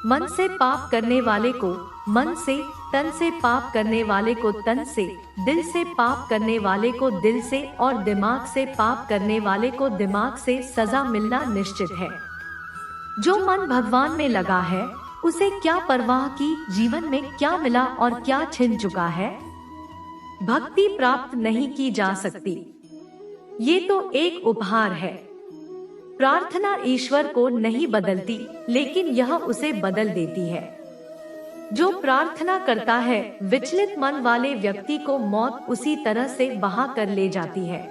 मन से पाप करने वाले को मन से, तन से पाप करने वाले को तन से, दिल से पाप करने वाले को दिल से और दिमाग से पाप करने वाले को दिमाग से सजा मिलना निश्चित है। जो मन भगवान में लगा है उसे क्या परवाह की जीवन में क्या मिला और क्या छिन चुका है। भक्ति प्राप्त नहीं की जा सकती, ये तो एक उपहार है। प्रार्थना ईश्वर को नहीं बदलती, लेकिन यह उसे बदल देती है। जो प्रार्थना करता है विचलित मन वाले व्यक्ति को मौत उसी तरह से बहा कर ले जाती है,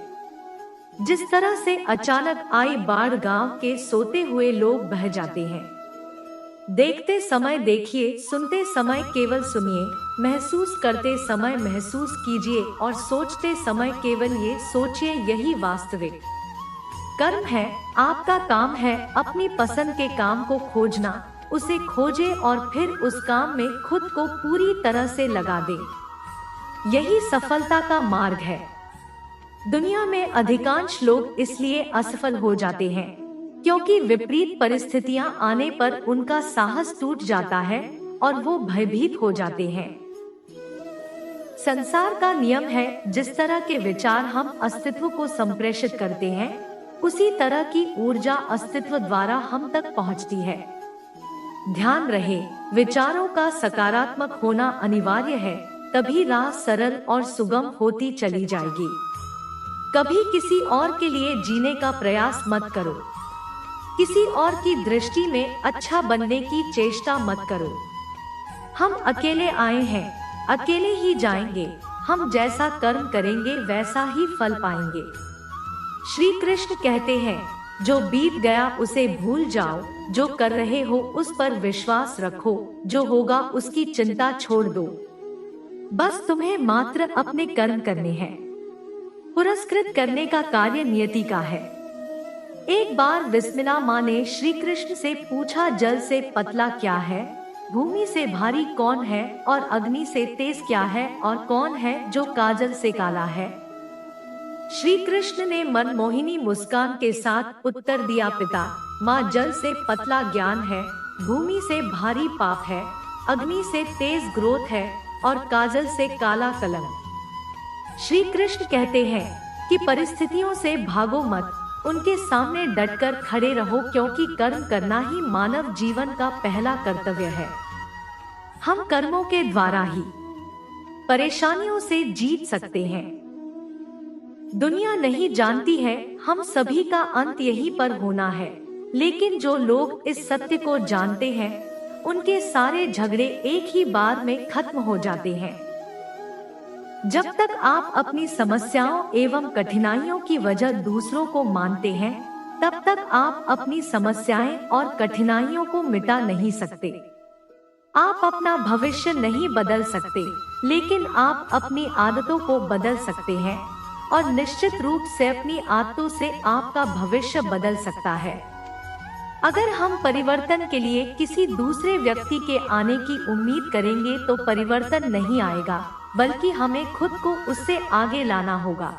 जिस तरह से अचानक आई बाढ़ गांव के सोते हुए लोग बह जाते हैं। देखते समय देखिए, सुनते समय केवल सुनिए, महसूस करते समय महसूस कीजिए और सोचते समय केवल ये सोचिए, यही वास्तविक कर्म है। आपका काम है अपनी पसंद के काम को खोजना, उसे खोजे और फिर उस काम में खुद को पूरी तरह से लगा दे। यही सफलता का मार्ग है। दुनिया में अधिकांश लोग इसलिए असफल हो जाते हैं क्योंकि विपरीत परिस्थितियां आने पर उनका साहस टूट जाता है और वो भयभीत हो जाते हैं। संसार का नियम है, जिस तरह के विचार हम अस्तित्व को संप्रेषित करते हैं उसी तरह की ऊर्जा अस्तित्व द्वारा हम तक पहुंचती है। ध्यान रहे, विचारों का सकारात्मक होना अनिवार्य है, तभी राह सरल और सुगम होती चली जाएगी। कभी किसी और के लिए जीने का प्रयास मत करो, किसी और की दृष्टि में अच्छा बनने की चेष्टा मत करो। हम अकेले आए हैं, अकेले ही जाएंगे। हम जैसा कर्म करेंगे वैसा ही फल पाएंगे। श्री कृष्ण कहते हैं, जो बीत गया उसे भूल जाओ, जो कर रहे हो उस पर विश्वास रखो, जो होगा उसकी चिंता छोड़ दो। बस तुम्हें मात्र अपने कर्म करने हैं, पुरस्कृत करने का कार्य नियति का है। एक बार विस्मिला माँ ने श्री कृष्ण से पूछा, जल से पतला क्या है, भूमि से भारी कौन है और अग्नि से तेज क्या है और कौन है जो काजल से काला है। श्री कृष्ण ने मनमोहिनी मुस्कान के साथ उत्तर दिया, पिता माँ, जल से पतला ज्ञान है, भूमि से भारी पाप है, अग्नि से तेज क्रोध है और काजल से काला कलंक। श्री कृष्ण कहते हैं कि परिस्थितियों से भागो मत, उनके सामने डटकर खड़े रहो, क्योंकि कर्म करना ही मानव जीवन का पहला कर्तव्य है। हम कर्मों के द्वारा ही परेशानियों से जीत सकते हैं। दुनिया नहीं जानती है हम सभी का अंत यहीं पर होना है, लेकिन जो लोग इस सत्य को जानते हैं उनके सारे झगड़े एक ही बार में खत्म हो जाते हैं। जब तक आप अपनी समस्याओं एवं कठिनाइयों की वजह दूसरों को मानते हैं, तब तक आप अपनी समस्याएं और कठिनाइयों को मिटा नहीं सकते। आप अपना भविष्य नहीं बदल सकते, लेकिन आप अपनी आदतों को बदल सकते हैं और निश्चित रूप से अपनी आदतों से आपका भविष्य बदल सकता है। अगर हम परिवर्तन के लिए किसी दूसरे व्यक्ति के आने की उम्मीद करेंगे तो परिवर्तन नहीं आएगा, बल्कि हमें खुद को उससे आगे लाना होगा।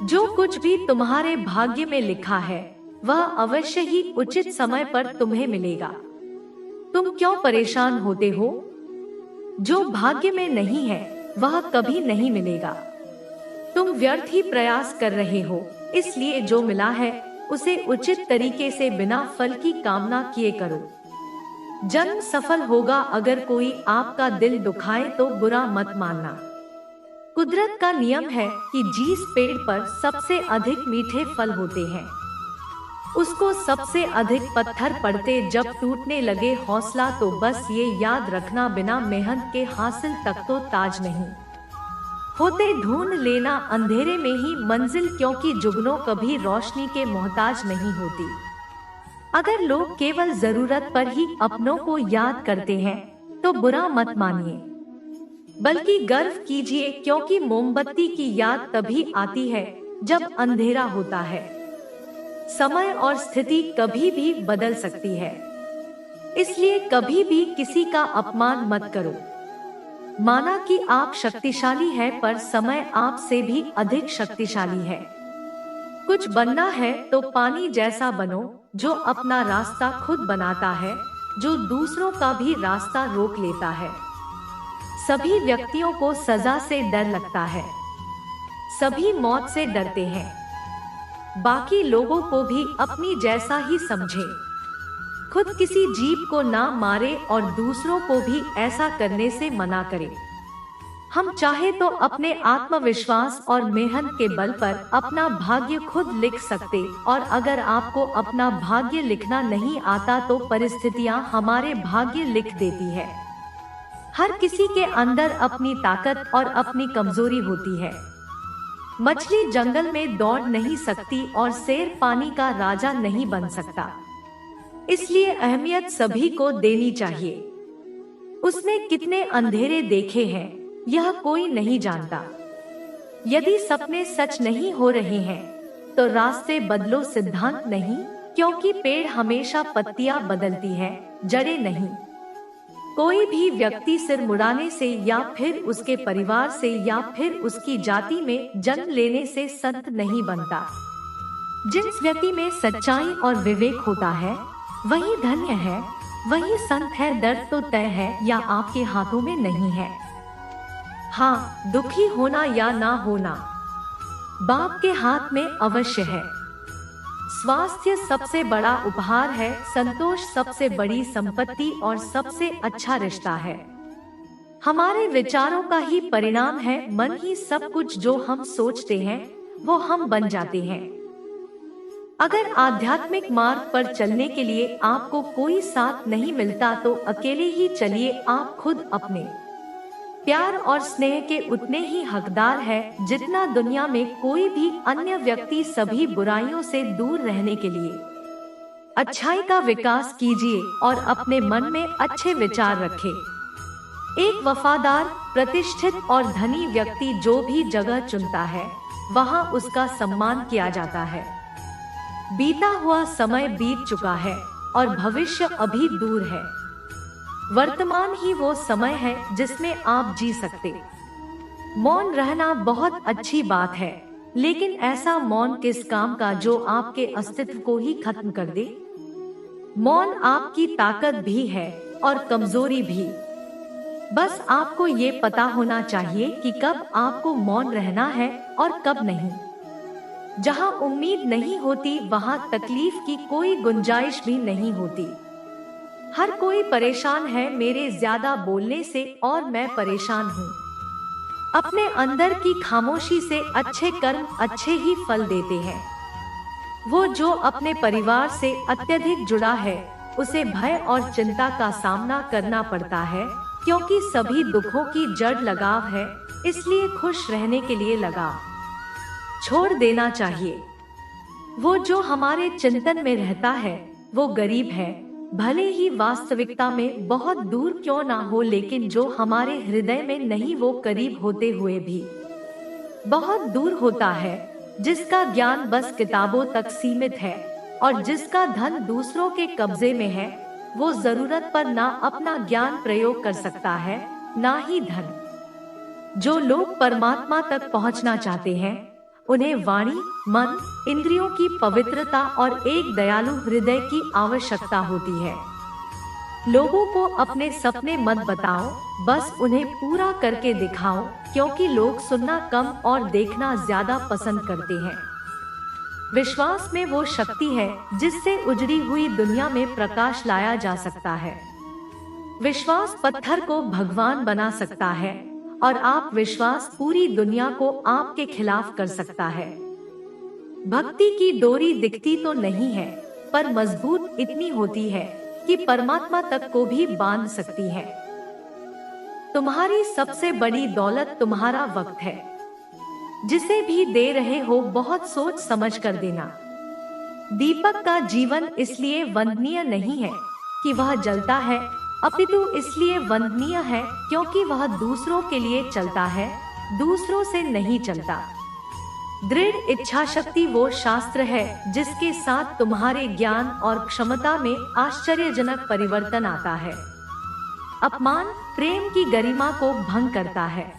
जो कुछ भी तुम्हारे भाग्य में लिखा है वह अवश्य ही उचित समय पर तुम्हें मिलेगा। तुम क्यों परेशान होते हो? जो भाग्य में नहीं है वह कभी नहीं मिलेगा। तुम व्यर्थ ही प्रयास कर रहे हो, इसलिए जो मिला है उसे उचित तरीके से बिना फल की कामना किए करो। जन्म सफल होगा। अगर कोई आपका दिल दुखाए तो बुरा मत मानना। कुदरत का नियम है कि जिस पेड़ पर सबसे अधिक मीठे फल होते हैं उसको सबसे अधिक पत्थर पड़ते। जब टूटने लगे हौसला तो बस ये याद रखना, बिना मेहनत के हासिल तक तो ताज नहीं होते। ढूंढ लेना अंधेरे में ही मंजिल, क्योंकि जुगनू कभी रोशनी के मोहताज नहीं होती। अगर लोग केवल जरूरत पर ही अपनों को याद करते हैं तो बुरा मत मानिए, बल्कि गर्व कीजिए, क्योंकि मोमबत्ती की याद तभी आती है जब अंधेरा होता है। समय और स्थिति कभी भी बदल सकती है, इसलिए कभी भी किसी का अपमान मत करो। माना कि आप शक्तिशाली हैं, पर समय आपसे भी अधिक शक्तिशाली है। कुछ बनना है तो पानी जैसा बनो, जो अपना रास्ता खुद बनाता है जो दूसरों का भी रास्ता रोक लेता है। सभी व्यक्तियों को सजा से डर लगता है। सभी मौत से डरते हैं। बाकी लोगों को भी अपनी जैसा ही समझे। खुद किसी जीव को ना मारे और दूसरों को भी ऐसा करने से मना करे। हम चाहे तो अपने आत्मविश्वास और मेहनत के बल पर अपना भाग्य खुद लिख सकते, और अगर आपको अपना भाग्य लिखना नहीं आता तो परिस्थितियां हमारे भाग्य लिख देती है। हर किसी के अंदर अपनी ताकत और अपनी कमजोरी होती है। मछली जंगल में दौड़ नहीं सकती और शेर पानी का राजा नहीं बन सकता। इसलिए अहमियत सभी को देनी चाहिए। उसने कितने अंधेरे देखे हैं यह कोई नहीं जानता। यदि सपने सच नहीं हो रहे हैं तो रास्ते बदलो सिद्धांत नहीं, क्योंकि पेड़ हमेशा पत्तियां बदलती है, जड़ें नहीं। कोई भी व्यक्ति सिर मुड़ाने से या फिर उसके परिवार से या फिर उसकी जाति में जन्म लेने से संत नहीं बनता। जिस व्यक्ति में सच्चाई और विवेक होता है वही धन्य है, वही संत है। दर्द तो तय है या आपके हाथों में नहीं है। हाँ, दुखी होना या ना होना बाप के हाथ में अवश्य है। स्वास्थ्य सबसे बड़ा उपहार है, संतोष सबसे बड़ी संपत्ति और सबसे अच्छा रिश्ता है। हमारे विचारों का ही परिणाम है। मन ही सब कुछ, जो हम सोचते हैं वो हम बन जाते हैं। अगर आध्यात्मिक मार्ग पर चलने के लिए आपको कोई साथ नहीं मिलता तो अकेले ही चलिए। आप खुद अपने प्यार और स्नेह के उतने ही हकदार है जितना दुनिया में कोई भी अन्य व्यक्ति। सभी बुराइयों से दूर रहने के लिए अच्छाई का विकास कीजिए और अपने मन में अच्छे विचार रखें। एक वफादार, प्रतिष्ठित और धनी व्यक्ति जो भी जगह चुनता है वहां उसका सम्मान किया जाता है। बीता हुआ समय बीत चुका है और भविष्य अभी दूर है। वर्तमान ही वो समय है जिसमें आप जी सकते। मौन रहना बहुत अच्छी बात है, लेकिन ऐसा मौन किस काम का जो आपके अस्तित्व को ही खत्म कर दे। मौन आपकी ताकत भी है और कमजोरी भी। बस आपको ये पता होना चाहिए कि कब आपको मौन रहना है और कब नहीं। जहाँ उम्मीद नहीं होती वहाँ तकलीफ की कोई गुंजाइश भी नहीं होती। हर कोई परेशान है मेरे ज्यादा बोलने से और मैं परेशान हूँ। अपने अंदर की खामोशी से अच्छे कर्म अच्छे ही फल देते हैं। वो जो अपने परिवार से अत्यधिक जुड़ा है उसे भय और चिंता का सामना करना पड़ता है, क्योंकि सभी दुखों की जड़ लगाव है। इसलिए खुश रहने के लिए लगाव छोड़ देना चाहिए। वो जो हमारे चिंतन में रहता है वो गरीब है, भले ही वास्तविकता में बहुत दूर क्यों ना हो, लेकिन जो हमारे हृदय में नहीं वो करीब होते हुए भी बहुत दूर होता है। जिसका ज्ञान बस किताबों तक सीमित है और जिसका धन दूसरों के कब्जे में है, वो जरूरत पर ना अपना ज्ञान प्रयोग कर सकता है ना ही धन। जो लोग परमात्मा तक पहुंचना चाहते हैं उन्हें वाणी, मन, इंद्रियों की पवित्रता और एक दयालु हृदय की आवश्यकता होती है। लोगों को अपने सपने मत बताओ, बस उन्हें पूरा करके दिखाओ, क्योंकि लोग सुनना कम और देखना ज्यादा पसंद करते हैं। विश्वास में वो शक्ति है जिससे उजड़ी हुई दुनिया में प्रकाश लाया जा सकता है। विश्वास पत्थर को भगवान बना सकता है और आप विश्वास पूरी दुनिया को आपके खिलाफ कर सकता है। भक्ति की डोरी दिखती तो नहीं है, पर मजबूत इतनी होती है कि परमात्मा तक को भी बांध सकती है। तुम्हारी सबसे बड़ी दौलत तुम्हारा वक्त है। जिसे भी दे रहे हो बहुत सोच समझ कर देना। दीपक का जीवन इसलिए वंदनीय नहीं है कि वह जलता है, अपितु इसलिए वंदनीय है क्योंकि वह दूसरों के लिए चलता है, दूसरों से नहीं चलता। दृढ़ इच्छा शक्ति वो शास्त्र है जिसके साथ तुम्हारे ज्ञान और क्षमता में आश्चर्यजनक परिवर्तन आता है। अपमान प्रेम की गरिमा को भंग करता है।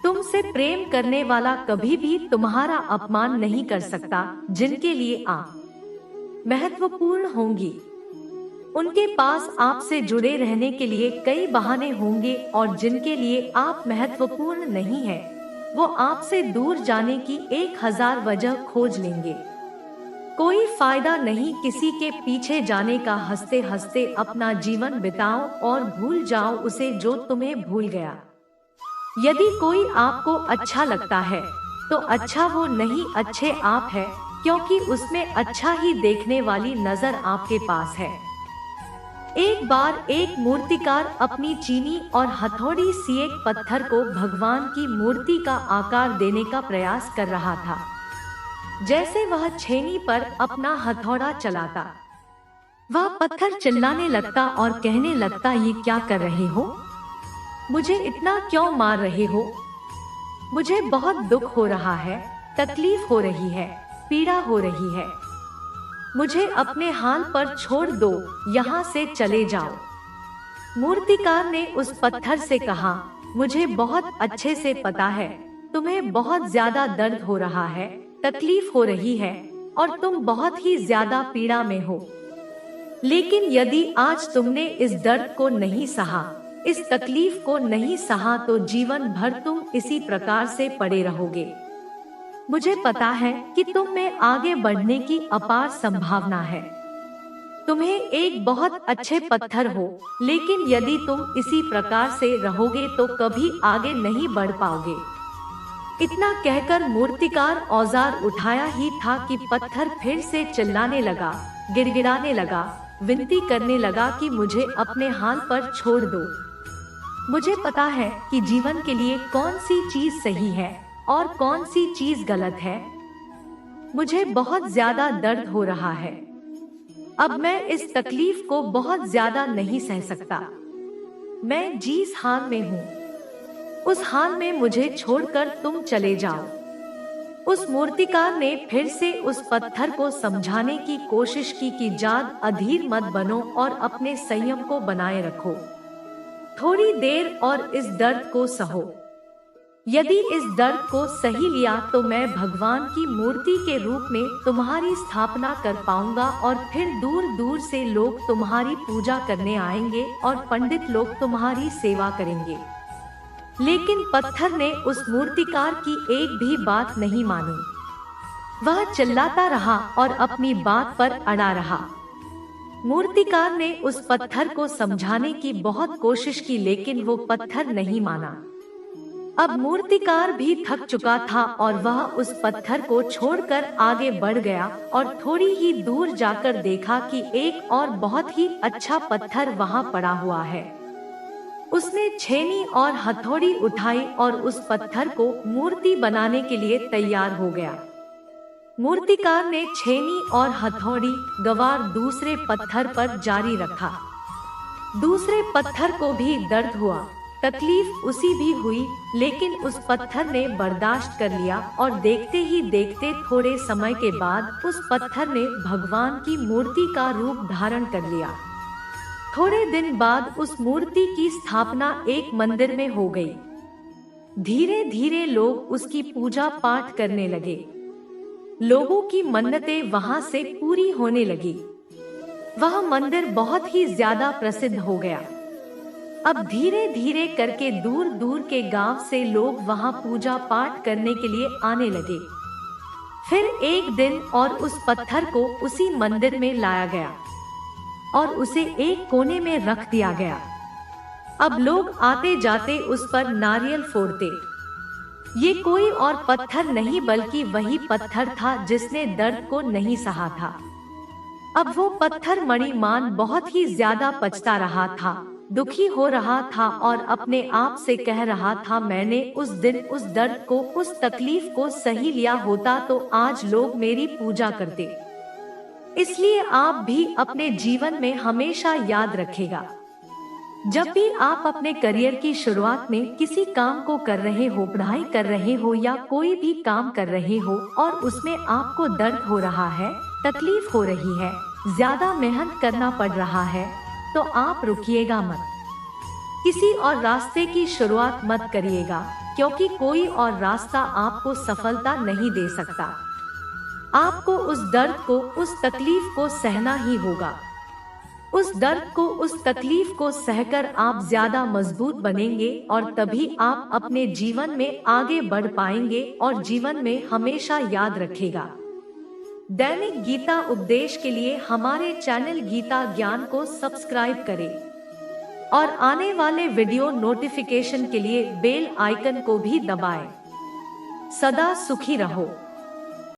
तुमसे प्रेम करने वाला कभी भी तुम्हारा अपमान नहीं कर सकता। जिनके लिए आप महत्वपूर्ण होंगी उनके पास आपसे जुड़े रहने के लिए कई बहाने होंगे और जिनके लिए आप महत्वपूर्ण नहीं है, वो आपसे दूर जाने की 1000 वजह खोज लेंगे। कोई फायदा नहीं किसी के पीछे जाने का, हंसते हंसते अपना जीवन बिताओ और भूल जाओ उसे जो तुम्हें भूल गया। यदि कोई आपको अच्छा लगता है तो अच्छा वो नहीं, अच्छे आप है, क्योंकि उसमें अच्छा ही देखने वाली नजर आपके पास है। एक बार एक मूर्तिकार अपनी चीनी और हथौड़ी सी एक पत्थर को भगवान की मूर्ति का आकार देने का प्रयास कर रहा था। जैसे वह छेनी पर अपना हथौड़ा चलाता, वह पत्थर चिल्लाने लगता और कहने लगता, ये क्या कर रहे हो? मुझे इतना क्यों मार रहे हो? मुझे बहुत दुख हो रहा है, तकलीफ हो रही है, पीड़ा हो रही है। मुझे अपने हाल पर छोड़ दो, यहाँ से चले जाओ। मूर्तिकार ने उस पत्थर से कहा, मुझे बहुत अच्छे से पता है तुम्हें बहुत ज्यादा दर्द हो रहा है, तकलीफ हो रही है और तुम बहुत ही ज्यादा पीड़ा में हो। लेकिन यदि आज तुमने इस दर्द को नहीं सहा, इस तकलीफ को नहीं सहा, तो जीवन भर तुम इसी प्रकार से पड़े रहोगे। मुझे पता है कि तुम में आगे बढ़ने की अपार संभावना है। तुम्हें एक बहुत अच्छे पत्थर हो, लेकिन यदि तुम इसी प्रकार से रहोगे तो कभी आगे नहीं बढ़ पाओगे। इतना कहकर मूर्तिकार औजार उठाया ही था कि पत्थर फिर से चिल्लाने लगा, गिड़गिड़ाने लगा, विनती करने लगा कि मुझे अपने हाल पर छोड़ दो। मुझे पता है कि जीवन के लिए कौन सी चीज सही है और कौन सी चीज गलत है। मुझे बहुत ज्यादा दर्द हो रहा है। अब मैं इस तकलीफ को बहुत ज्यादा नहीं सह सकता। मैं जिस हाल में हूँ, उस हाल में मुझे छोड़कर तुम चले जाओ। उस मूर्तिकार ने फिर से उस पत्थर को समझाने की कोशिश की कि जाद अधीर मत बनो और अपने संयम को बनाए रखो। थोड़ी देर और इस दर्द को सहो। यदि इस दर्द को सही लिया तो मैं भगवान की मूर्ति के रूप में तुम्हारी स्थापना कर पाऊंगा और फिर दूर दूर से लोग तुम्हारी पूजा करने आएंगे और पंडित लोग तुम्हारी सेवा करेंगे। लेकिन पत्थर ने उस मूर्तिकार की एक भी बात नहीं मानी। वह चिल्लाता रहा और अपनी बात पर अड़ा रहा। मूर्तिकार ने उस पत्थर को समझाने की बहुत कोशिश की, लेकिन वो पत्थर नहीं माना। अब मूर्तिकार भी थक चुका था और वह उस पत्थर को छोड़कर आगे बढ़ गया और थोड़ी ही दूर जाकर देखा कि एक और बहुत ही अच्छा पत्थर वहां पड़ा हुआ है। उसने छेनी और हथौड़ी उठाई और उस पत्थर को मूर्ति बनाने के लिए तैयार हो गया। मूर्तिकार ने छेनी और हथौड़ी गवार दूसरे पत्थर पर जारी रखा। दूसरे पत्थर को भी दर्द हुआ, तकलीफ उसी भी हुई, लेकिन उस पत्थर ने बर्दाश्त कर लिया और देखते ही देखते थोड़े समय के बाद उस पत्थर ने भगवान की मूर्ति का रूप धारण कर लिया। थोड़े दिन बाद उस मूर्ति की स्थापना एक मंदिर में हो गई। धीरे धीरे लोग उसकी पूजा पाठ करने लगे। लोगों की मन्नतें वहां से पूरी होने लगी। वह मंदिर बहुत ही ज्यादा प्रसिद्ध हो गया। अब धीरे धीरे करके दूर दूर के गांव से लोग वहां पूजा पाठ करने के लिए आने लगे। फिर एक दिन और उस पत्थर को उसी मंदिर में लाया गया और उसे एक कोने में रख दिया गया। अब लोग आते जाते उस पर नारियल फोड़ते। ये कोई और पत्थर नहीं बल्कि वही पत्थर था जिसने दर्द को नहीं सहा था। अब वो पत्थर मणिमान बहुत ही ज्यादा पछता रहा था, दुखी हो रहा था और अपने आप से कह रहा था, मैंने उस दिन उस दर्द को, उस तकलीफ को सही लिया होता तो आज लोग मेरी पूजा करते। इसलिए आप भी अपने जीवन में हमेशा याद रखेगा, जब भी आप अपने करियर की शुरुआत में किसी काम को कर रहे हो, पढ़ाई कर रहे हो या कोई भी काम कर रहे हो और उसमें आपको दर्द हो रहा है, तकलीफ हो रही है, ज्यादा मेहनत करना पड़ रहा है, तो आप रुकिएगा मत। किसी और रास्ते की शुरुआत मत करिएगा, क्योंकि कोई और रास्ता आपको सफलता नहीं दे सकता। आपको उस दर्द को, उस तकलीफ को सहना ही होगा। उस दर्द को, उस तकलीफ को सहकर आप ज्यादा मजबूत बनेंगे और तभी आप अपने जीवन में आगे बढ़ पाएंगे और जीवन में हमेशा याद रखेगा। दैनिक गीता उपदेश के लिए हमारे चैनल गीता ज्ञान को सब्सक्राइब करें और आने वाले वीडियो नोटिफिकेशन के लिए बेल आइकन को भी दबाएं। सदा सुखी रहो।